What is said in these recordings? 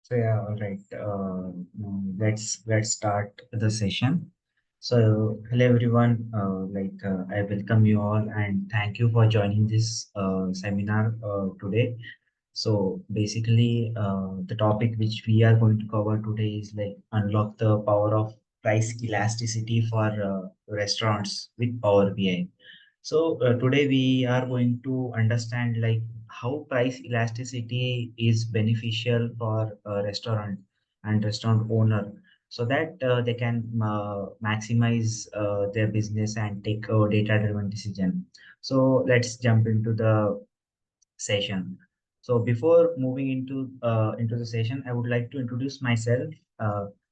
All right. Let's start the session. So, hello everyone. I welcome you all and thank you for joining this seminar today. So, basically, the topic which we are going to cover today is like unlock the power of price elasticity for restaurants with Power BI. So today we are going to understand like how price elasticity is beneficial for a restaurant and restaurant owner so that they can maximize their business and take a data driven decision. So let's jump into the session. So before moving into the session, I would like to introduce myself.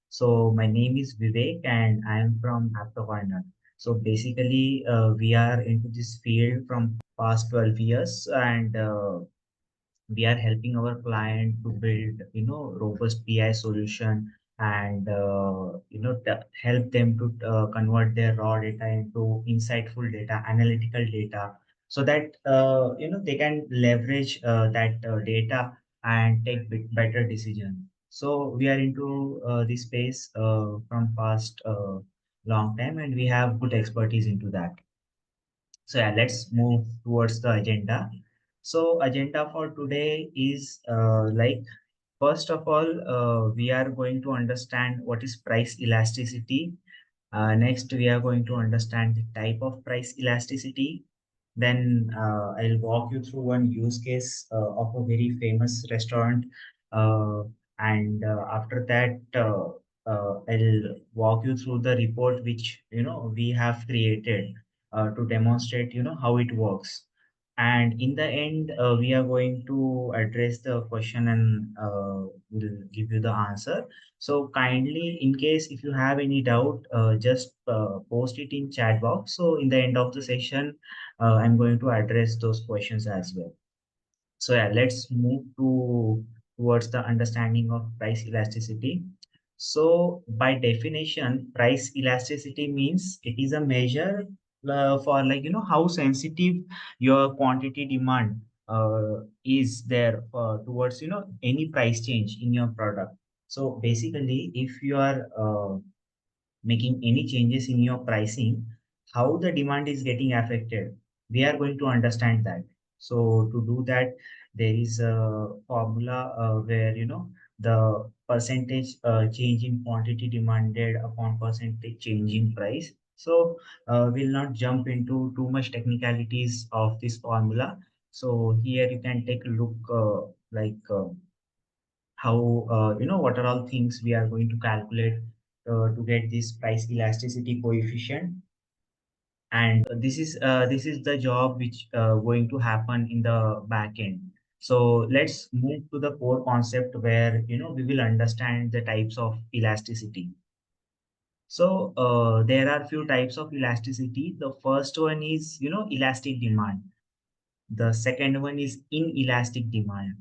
So my name is Vivek, and I am from Aptocorner. So basically, we are into this field from past 12 years, and we are helping our client to build robust pi solution and help them to convert their raw data into insightful data analytical data so that they can leverage that data and take better decision. So we are into this space from past long time, and we have good expertise into that. So yeah, let's move towards the agenda. So agenda for today is first of all, we are going to understand what is price elasticity. Next, we are going to understand the type of price elasticity. Then I'll walk you through one use case of a very famous restaurant. Uh, and after that, I'll walk you through the report which we have created to demonstrate how it works. And in the end, we are going to address the question and we'll give you the answer. So kindly, in case if you have any doubt, just post it in chat box. So in the end of the session, I'm going to address those questions as well. So yeah, let's move towards the understanding of price elasticity. So by definition, price elasticity means it is a measure for how sensitive your quantity demand is there towards any price change in your product. So basically, if you are making any changes in your pricing, how the demand is getting affected, we are going to understand that. So to do that, there is a formula where the percentage change in quantity demanded upon percentage change in price. So we'll not jump into too much technicalities of this formula. So here you can take a look how what are all things we are going to calculate to get this price elasticity coefficient. And this is the job which going to happen in the back end. So let's move to the core concept where we will understand the types of elasticity. So there are few types of elasticity. The first one is elastic demand. The second one is inelastic demand.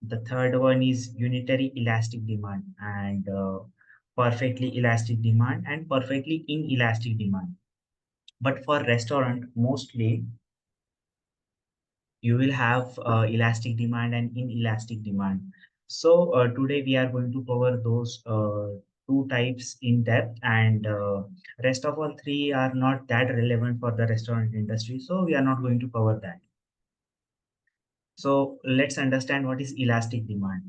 The third one is unitary elastic demand, and perfectly elastic demand and perfectly inelastic demand. But for restaurant, mostly you will have elastic demand and inelastic demand. So today we are going to cover those two types in depth, and rest of all three are not that relevant for the restaurant industry. So we are not going to cover that. So let's understand what is elastic demand.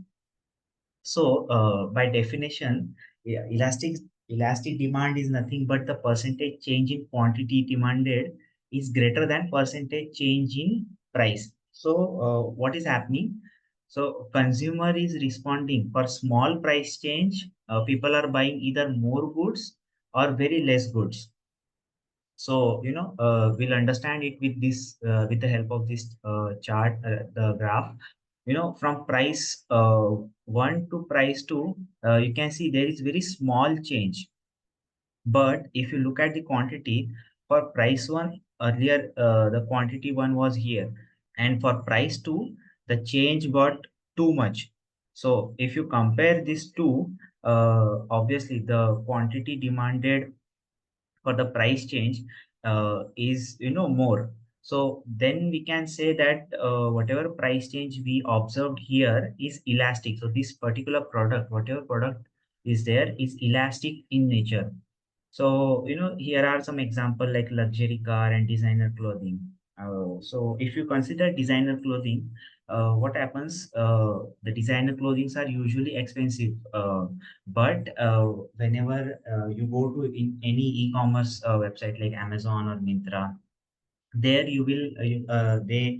So by definition, yeah, elastic demand is nothing but the percentage change in quantity demanded is greater than percentage change in price. So what is happening? So consumer is responding for small price change. People are buying either more goods or very less goods. So, we'll understand it with this, with the help of this chart, the graph. From price one to price two, you can see there is very small change. But if you look at the quantity for price one, earlier the quantity one was here, and for price two, the change got too much. So if you compare these two, obviously the quantity demanded for the price change is more. So then we can say that whatever price change we observed here is elastic. So this particular product, whatever product is there, is elastic in nature. So, here are some example like luxury car and designer clothing. So if you consider designer clothing, what happens? The designer clothings are usually expensive, but whenever you go to any e-commerce website like Amazon or Myntra, there you will they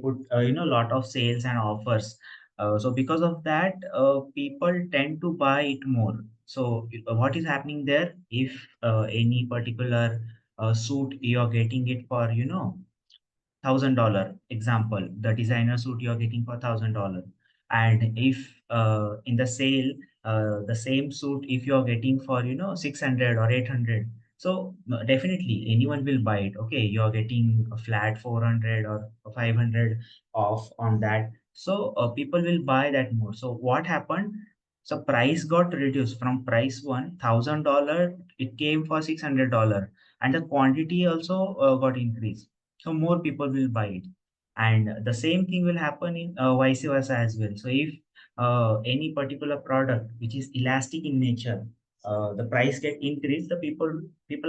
put lot of sales and offers. So because of that, people tend to buy it more. So what is happening there, if any particular suit you're getting it for $1,000, example, the designer suit you're getting for $1,000, and if in the sale, the same suit if you're getting for 600 or 800, so definitely anyone will buy it. Okay, you're getting a flat 400 or 500 off on that, so people will buy that more. So what happened? So price got reduced from price $1,000, it came for $600, and the quantity also got increased, so more people will buy it. And the same thing will happen in vice versa as well. So if any particular product which is elastic in nature, the price get increased, the people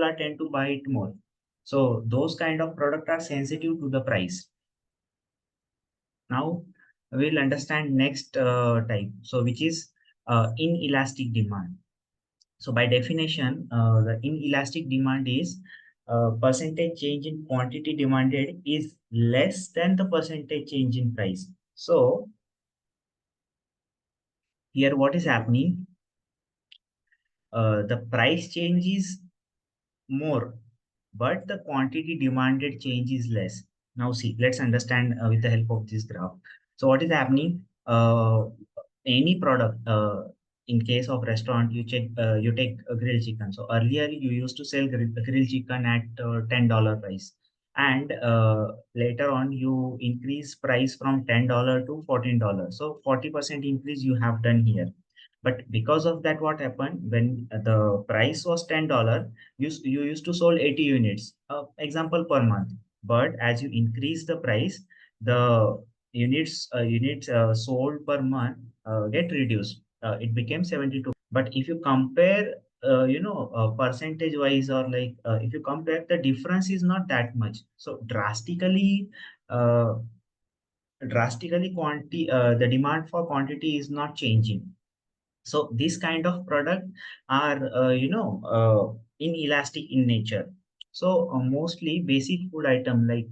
are tend to buy it more. So those kind of product are sensitive to the price. Now we'll understand next type, so which is inelastic demand. So by definition, the inelastic demand is percentage change in quantity demanded is less than the percentage change in price. So here what is happening? The price change is more, but the quantity demanded change is less. Now see, let's understand with the help of this graph. So what is happening? Any product, in case of restaurant, you take a grilled chicken. So earlier you used to sell grilled chicken at $10 price, and later on you increase price from $10 to $14. So 40% increase you have done here. But because of that, what happened when the price was $10, you used to sold 80 units, example, per month. But as you increase the price, the units sold per month get reduced. It became 72. But if you compare, percentage wise, or like if you compare, the difference is not that much. So uh, drastically quantity, the demand for quantity is not changing. So this kind of product are inelastic in nature. So mostly basic food item like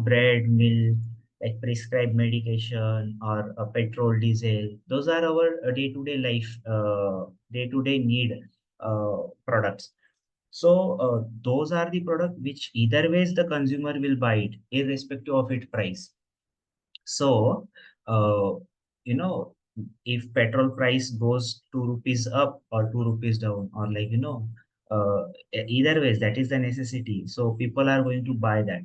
bread, milk, like prescribed medication, or petrol, diesel, those are our day-to-day life, day-to-day need products. So those are the product which either ways the consumer will buy it irrespective of its price. So, you know, if petrol price goes 2 rupees up or 2 rupees down, or like, either ways, that is the necessity. So people are going to buy that.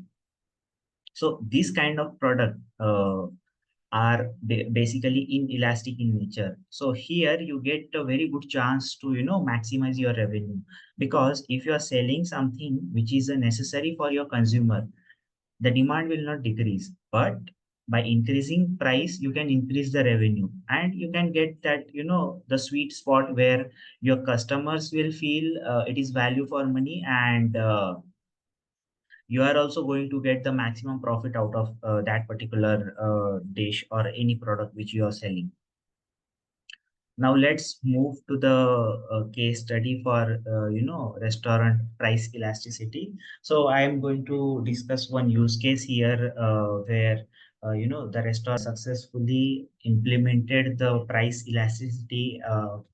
So this kind of product are basically inelastic in nature. So here you get a very good chance to, maximize your revenue, because if you are selling something which is necessary for your consumer, the demand will not decrease, but by increasing price you can increase the revenue, and you can get that the sweet spot where your customers will feel it is value for money, and you are also going to get the maximum profit out of that particular dish or any product which you are selling. Now let's move to the case study for restaurant price elasticity. So I am going to discuss one use case here where the restaurant successfully implemented the price elasticity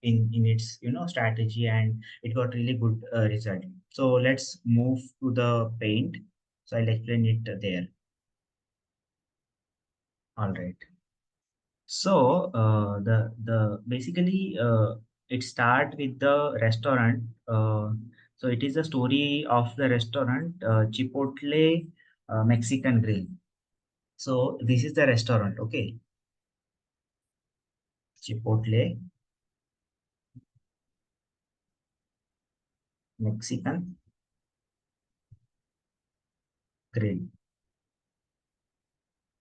in its strategy, and it got really good result. So let's move to the paint. So I'll explain it there. All right. So the basically it start with the restaurant. So it is a story of the restaurant Chipotle Mexican Grill. So this is the restaurant, okay? Chipotle Mexican Grill.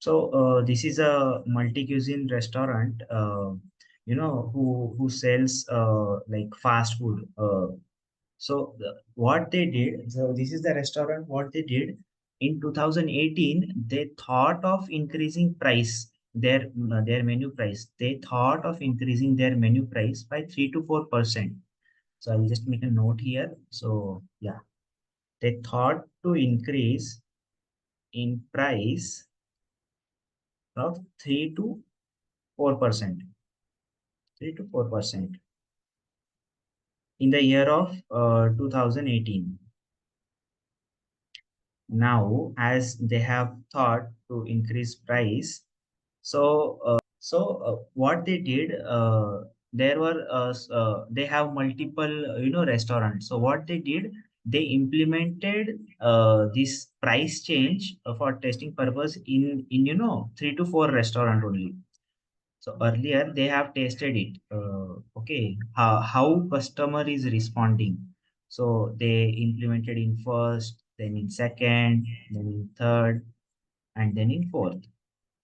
So this is a multi-cuisine restaurant, who sells like fast food. What they did, so this is the restaurant. What they did in 2018, they thought of increasing price their menu price. They thought of increasing their menu price by 3 to 4%. So I'll just make a note here. So yeah, they thought to increase in price of 3 to 4%, 3 to 4% in the year of 2018. Now, as they have thought to increase price, what they did, they have multiple restaurants. So what they did, they implemented this price change for testing purpose in 3 to 4 restaurant only. So earlier they have tasted it. Okay, how customer is responding. So they implemented in first, then in second, then in third, and then in fourth.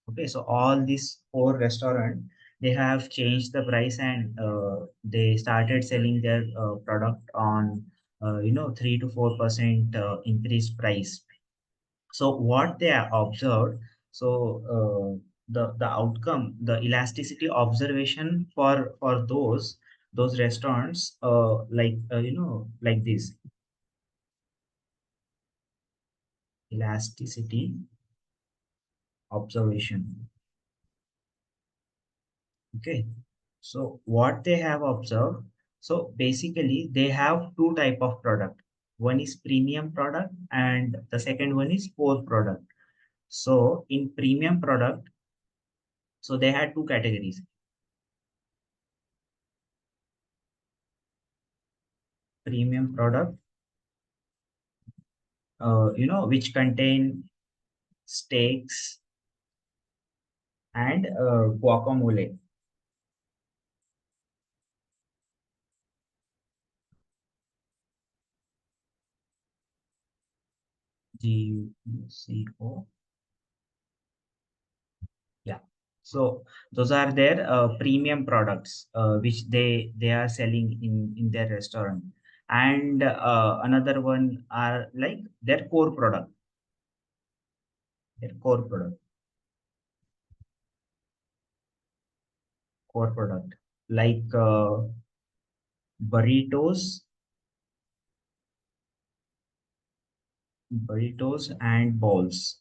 Okay, so all these four restaurant, they have changed the price, and they started selling their product on 3 to 4% increased price. So what they are observed, so the outcome, the elasticity observation for those restaurants, like this elasticity observation. Okay, so what they have observed, so basically they have two type of product. One is premium product and the second one is core product. So in premium product, so they had two categories: premium product, which contain steaks and guacamole. GUCO. Yeah. So those are their premium products, which they are selling in their restaurant. And another one are like their core product, core product, like burritos, burritos and bowls.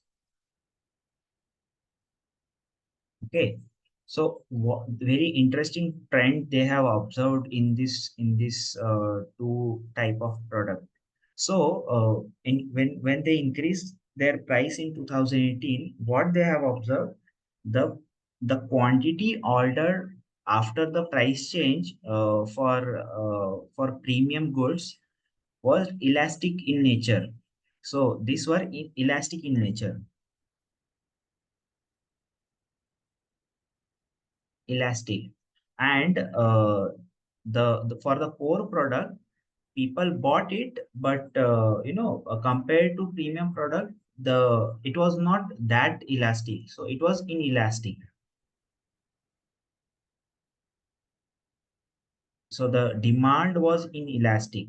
Okay, so very interesting trend they have observed in this two type of product. So when they increased their price in 2018, what they have observed, the the quantity ordered after the price change for premium goods was elastic in nature. So these were elastic in nature, elastic, and the for the core product, people bought it, but compared to premium product, the it was not that elastic, so it was inelastic. So the demand was inelastic,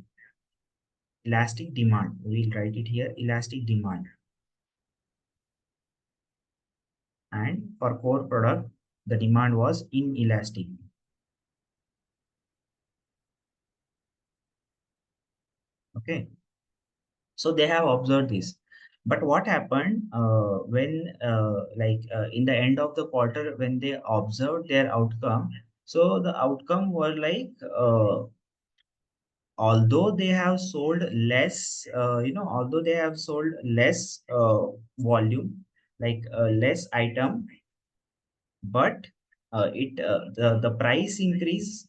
elastic demand, we'll write it here, elastic demand. And for core product, the demand was inelastic. Okay, so they have observed this. But what happened when in the end of the quarter, when they observed their outcome, so the outcome were like, although they have sold less, although they have sold less volume, like less item, but the price increase,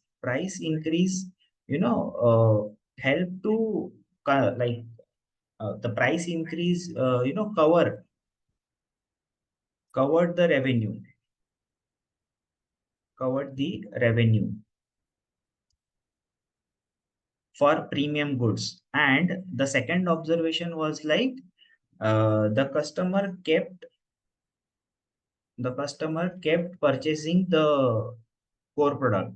help to the price increase, covered the revenue, covered the revenue for premium goods. And the second observation was like, the customer kept the customer kept purchasing the core product.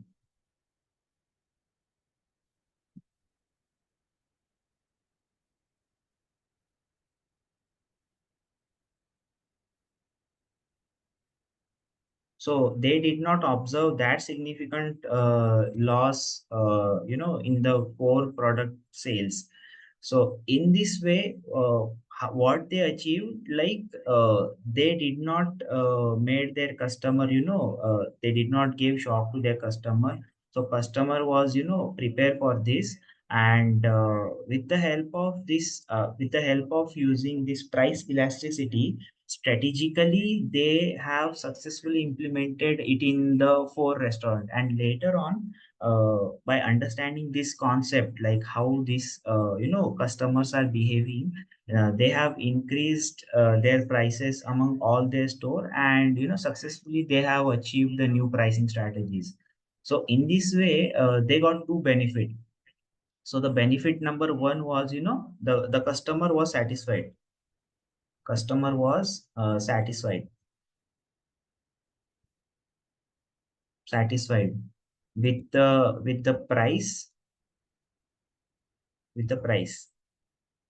So they did not observe that significant loss, in the core product sales. So in this way, what they achieved, like they did not made their customer, they did not give shock to their customer. So customer was, prepared for this, and with the help of using this price elasticity, strategically they have successfully implemented it in the four restaurant. And later on, by understanding this concept, like how these customers are behaving, they have increased their prices among all their store, and successfully they have achieved the new pricing strategies. So in this way, they got two benefit. So the benefit number one was, the customer was satisfied. Customer was satisfied with the price, with the price.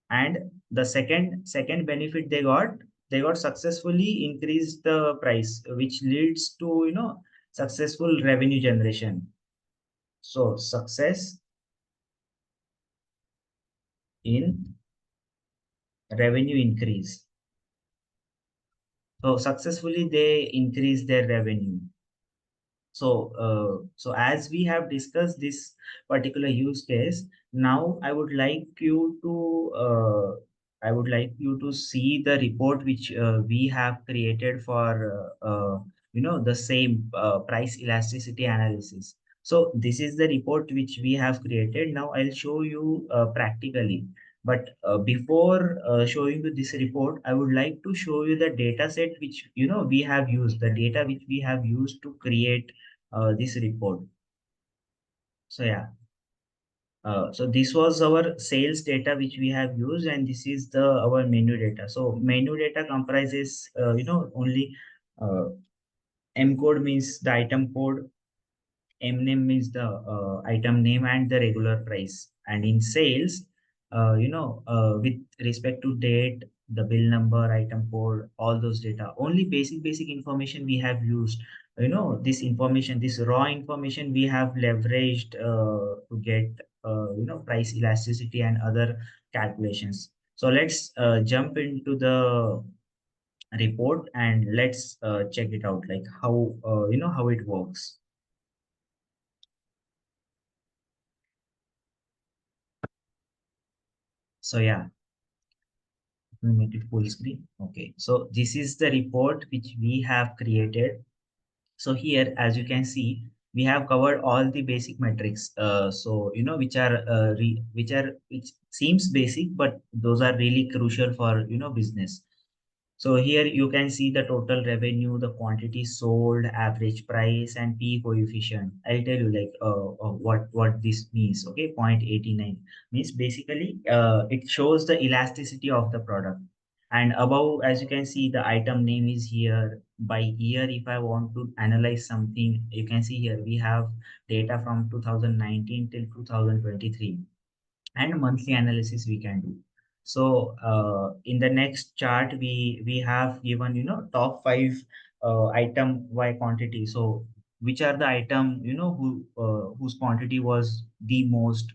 And the second benefit they got successfully increased the price, which leads to, successful revenue generation. So success in revenue increase. So successfully they increase their revenue. So as we have discussed this particular use case, now I would like you to see the report which we have created for the same price elasticity analysis. So this is the report which we have created. Now I'll show you practically. But before showing you this report, I would like to show you the data set which we have used, the data which we have used to create this report. So yeah, so this was our sales data which we have used, and this is the our menu data. So menu data comprises, only uh, M code means the item code, M name is the item name, and the regular price. And in sales, with respect to date, the bill number, item code, all those data, only basic information we have used. This information, this raw information, we have leveraged to get price elasticity and other calculations. So let's jump into the report, and let's check it out, like how how it works. So yeah, let me make it full screen. Okay, so this is the report which we have created. So here, as you can see, we have covered all the basic metrics. So which seems basic, but those are really crucial for business. So here you can see the total revenue, the quantity sold, average price, and P coefficient. I'll tell you like what this means. Okay, 0.89 means basically it shows the elasticity of the product. And above, as you can see, the item name is here. By year, if I want to analyze something, you can see here we have data from 2019 till 2023, and monthly analysis we can do. So in the next chart, we have given top five item by quantity. So which are the item whose quantity was the most,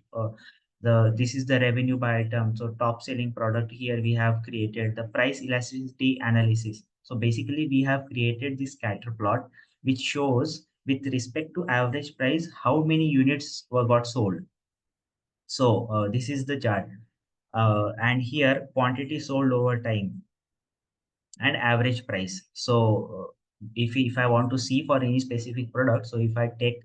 the this is the revenue by item. So top selling product, here we have created the price elasticity analysis. So basically we have created this scatter plot which shows with respect to average price how many units were got sold. So this is the chart, and here quantity sold over time and average price. So if I want to see for any specific product, so if I take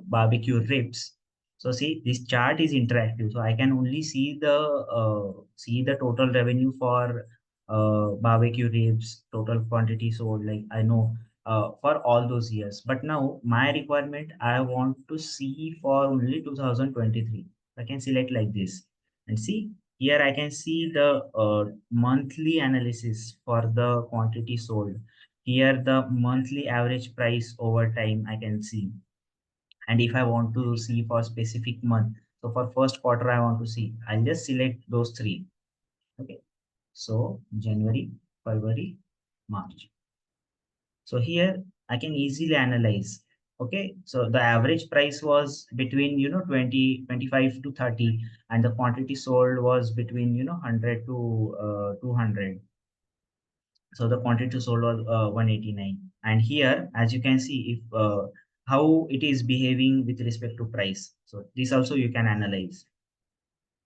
barbecue ribs, so see this chart is interactive, so I can only see the total revenue for barbecue ribs, total quantity sold, like I know for all those years. But now my requirement, I want to see for only 2023. I can select like this and see. Here I can see the monthly analysis for the quantity sold. Here the monthly average price over time I can see. And if I want to see for specific month, so for first quarter I want to see, I'll just select those three. Okay. So January, February, March. So here I can easily analyze. Okay. So the average price was between, 20, 25 to 30, and the quantity sold was between, 100 to 200. So the quantity sold was 189. And here, as you can see, if how it is behaving with respect to price. So this also you can analyze.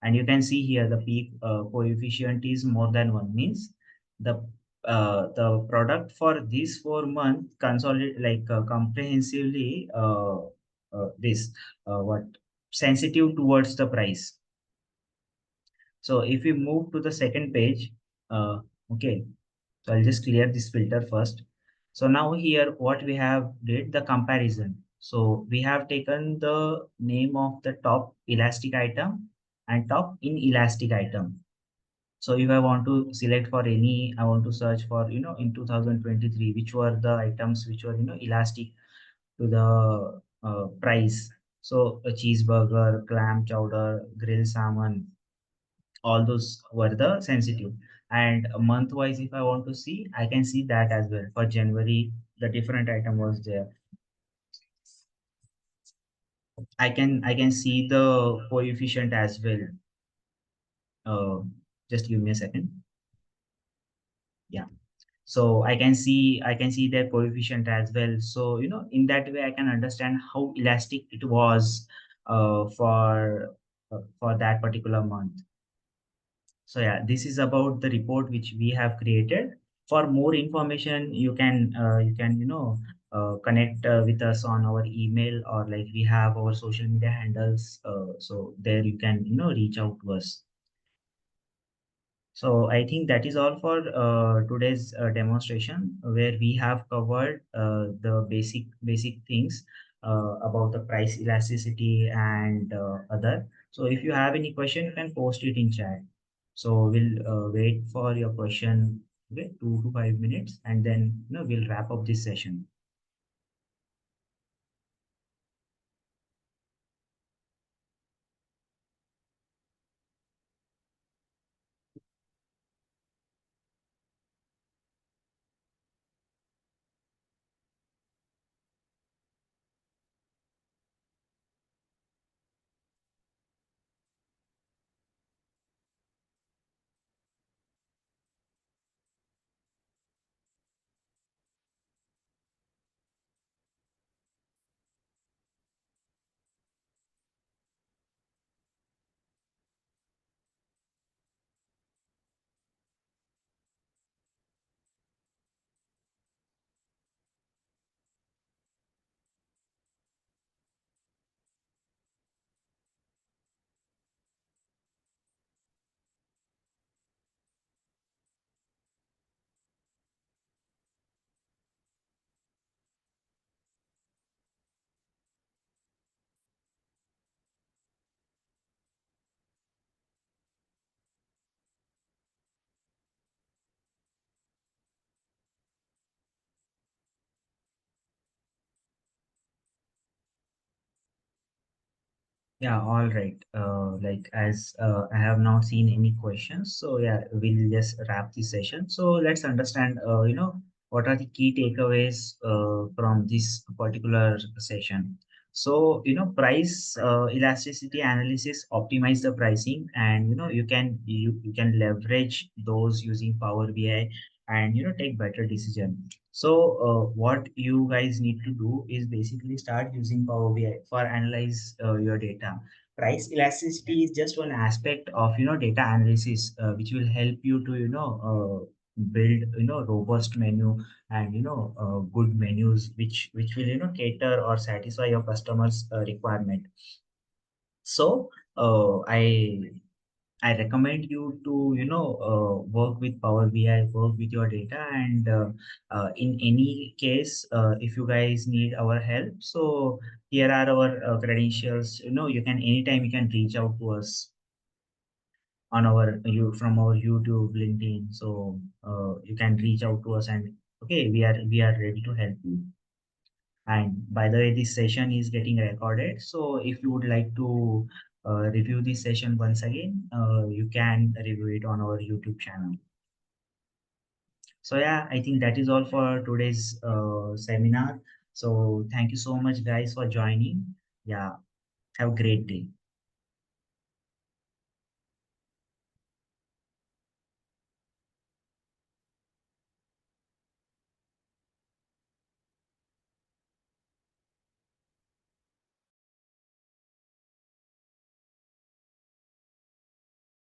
And you can see here the peak coefficient is more than one, means the the product for this 4 month consolidate, like comprehensively this what sensitive towards the price. So if we move to the second page, okay, so I'll just clear this filter first. So now here what we have did the comparison. So we have taken the name of the top elastic item and top inelastic item. So if I want to select for any, I want to search for, in 2023, which were the items which were, elastic to the price. So a cheeseburger, clam chowder, grilled salmon, all those were the sensitive. And month wise, if I want to see, I can see that as well. For January, the different item was there. I can see the coefficient as well. uh, just give me a second. Yeah. So I can see their coefficient as well. So in that way I can understand how elastic it was for that particular month. So yeah, this is about the report which we have created. For more information, you can connect with us on our email, or like we have our social media handles. So there you can reach out to us. So I think that is all for today's demonstration, where we have covered the basic things about the price elasticity and other. So if you have any question, you can post it in chat. So we'll wait for your question, okay, 2 to 5 minutes, and then we'll wrap up this session. Yeah, all right. Like as I have not seen any questions, so yeah, we'll just wrap this session. So let's understand, what are the key takeaways from this particular session. So, price elasticity analysis optimize the pricing, and you can leverage those using Power BI, and take better decision. So what you guys need to do is basically start using Power BI for analyze your data. Price elasticity is just one aspect of data analysis, which will help you to build robust menu, and good menus which will cater or satisfy your customers' requirement. So I recommend you to, work with Power BI, work with your data, and in any case, if you guys need our help, so here are our credentials. You can anytime you can reach out to us on our you from our YouTube, LinkedIn. So you can reach out to us, and Okay, we are ready to help you. And by the way, this session is getting recorded. So if you would like to review this session once again, you can review it on our YouTube channel. So yeah, I think that is all for today's seminar. So thank you so much, guys, for joining. Yeah, have a great day.